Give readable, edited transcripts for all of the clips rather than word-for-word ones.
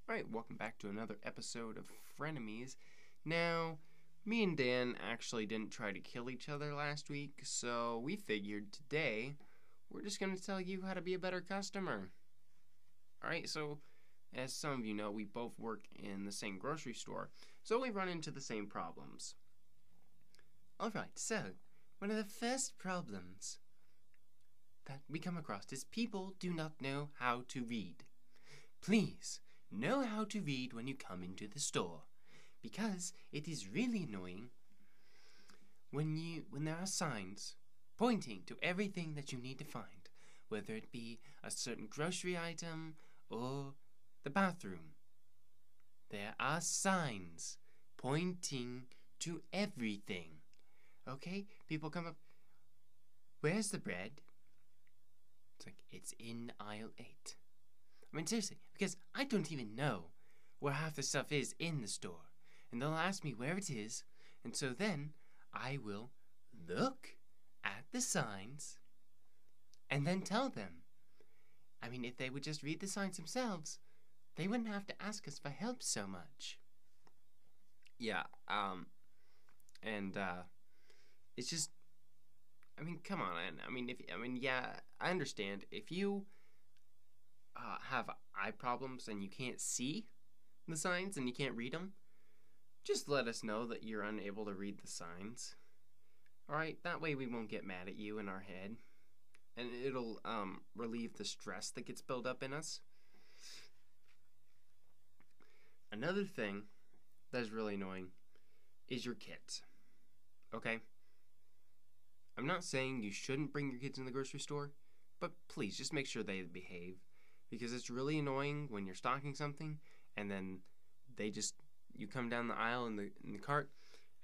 Alright, welcome back to another episode of Frienemys. Now, me and Dan actually didn't try to kill each other last week, so we figured today we're just going to tell you how to be a better customer. Alright, so as some of you know, we both work in the same grocery store, so we run into the same problems. Alright, so one of the first problems that we come across is people do not know how to read. Please, know how to read when you come into the store, because it is really annoying when there are signs pointing to everything that you need to find, whether it be a certain grocery item or the bathroom. There are signs pointing to everything. Okay? People come up, where's the bread? It's like, it's in aisle 8. I mean, seriously, because I don't even know where half the stuff is in the store. And they'll ask me where it is, and so then I will look at the signs and then tell them. I mean, if they would just read the signs themselves, they wouldn't have to ask us for help so much. Yeah, it's just, I mean, come on, yeah, I understand. If you have eye problems and you can't see the signs and you can't read them, just let us know that you're unable to read the signs. Alright, that way we won't get mad at you in our head, and it'll relieve the stress that gets built up in us. Another thing that is really annoying is your kids. Okay? I'm not saying you shouldn't bring your kids in the grocery store, but please just make sure they behave. Because it's really annoying when you're stocking something and then you come down the aisle in the cart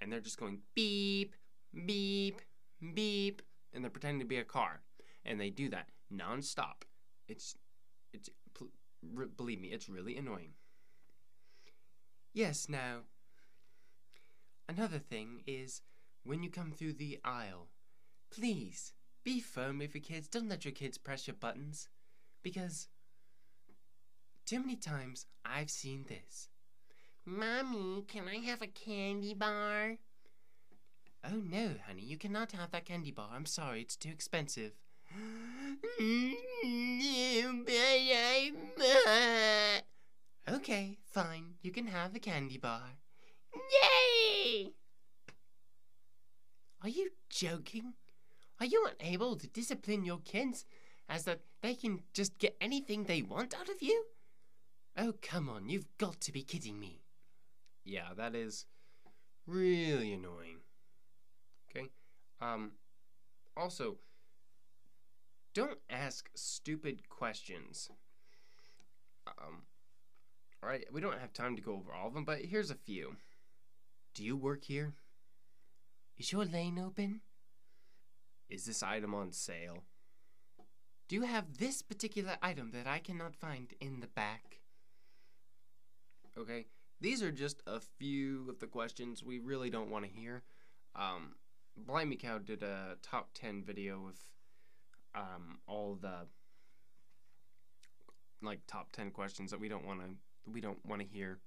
and they're just going beep, beep, beep, and they're pretending to be a car. And they do that non-stop. Believe me, it's really annoying. Yes, now, another thing is when you come through the aisle, please be firm with your kids. Don't let your kids press your buttons, because too many times I've seen this. Mommy, can I have a candy bar? Oh no, honey, you cannot have that candy bar. I'm sorry, it's too expensive. Okay, fine, you can have the candy bar. Yay! Are you joking? Are you unable to discipline your kids as that they can just get anything they want out of you? Oh, come on, you've got to be kidding me. Yeah, that is really annoying. Okay? Also, don't ask stupid questions. Alright, we don't have time to go over all of them, but here's a few. Do you work here? Is your lane open? Is this item on sale? Do you have this particular item that I cannot find in the back? Okay, these are just a few of the questions we really don't want to hear. Blimey Cow did a top 10 video of all the top 10 questions that we don't want to hear.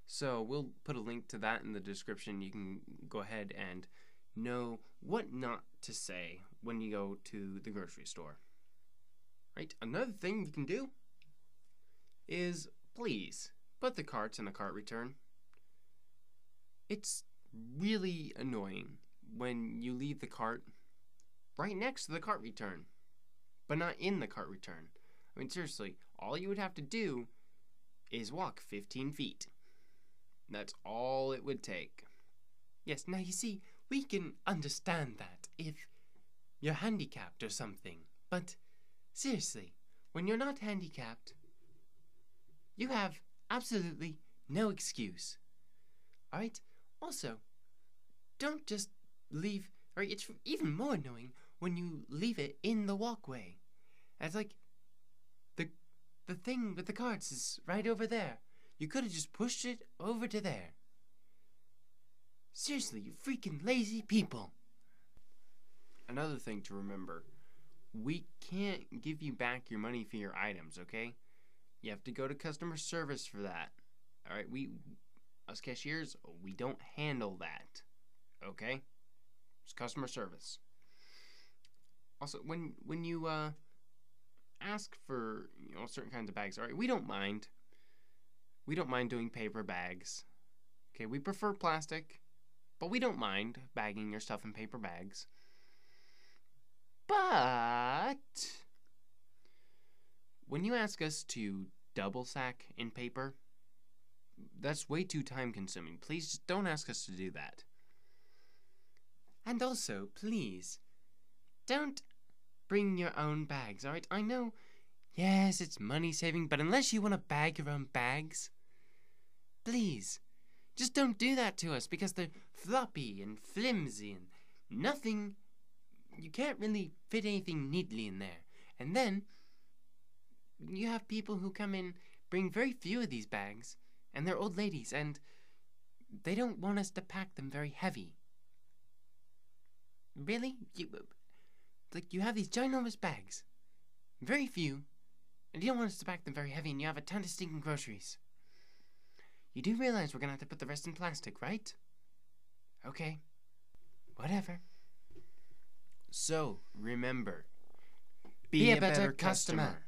So we'll put a link to that in the description. You can go ahead and know what not to say when you go to the grocery store. Right? Another thing you can do is, please, put the carts in a cart return. It's really annoying when you leave the cart right next to the cart return, but not in the cart return. I mean, seriously, all you would have to do is walk 15 feet. That's all it would take. Yes, now you see, we can understand that if you're handicapped or something, but seriously, when you're not handicapped, you have absolutely no excuse. Alright? Also, don't just leave, or it's even more annoying when you leave it in the walkway. It's like, the thing with the carts is right over there. You could have just pushed it over to there. Seriously, you freaking lazy people. Another thing to remember, we can't give you back your money for your items, okay? You have to go to customer service for that. All right, us cashiers, we don't handle that. Okay? It's customer service. Also, when you ask for certain kinds of bags, all right, we don't mind. We don't mind doing paper bags. Okay, we prefer plastic, but we don't mind bagging your stuff in paper bags. But when you ask us to double sack in paper, that's way too time consuming. Please just don't ask us to do that. And also, please, don't bring your own bags, alright? I know, yes, it's money saving, but unless you want to bag your own bags, please, just don't do that to us, because they're floppy and flimsy and nothing, you can't really fit anything neatly in there. And then, you have people who come in, bring very few of these bags, and they're old ladies, and they don't want us to pack them very heavy. Really? You have these ginormous bags, very few, and you don't want us to pack them very heavy, and you have a ton of stinking groceries. You do realize we're gonna have to put the rest in plastic, right? Okay. Whatever. So, remember, be a better customer.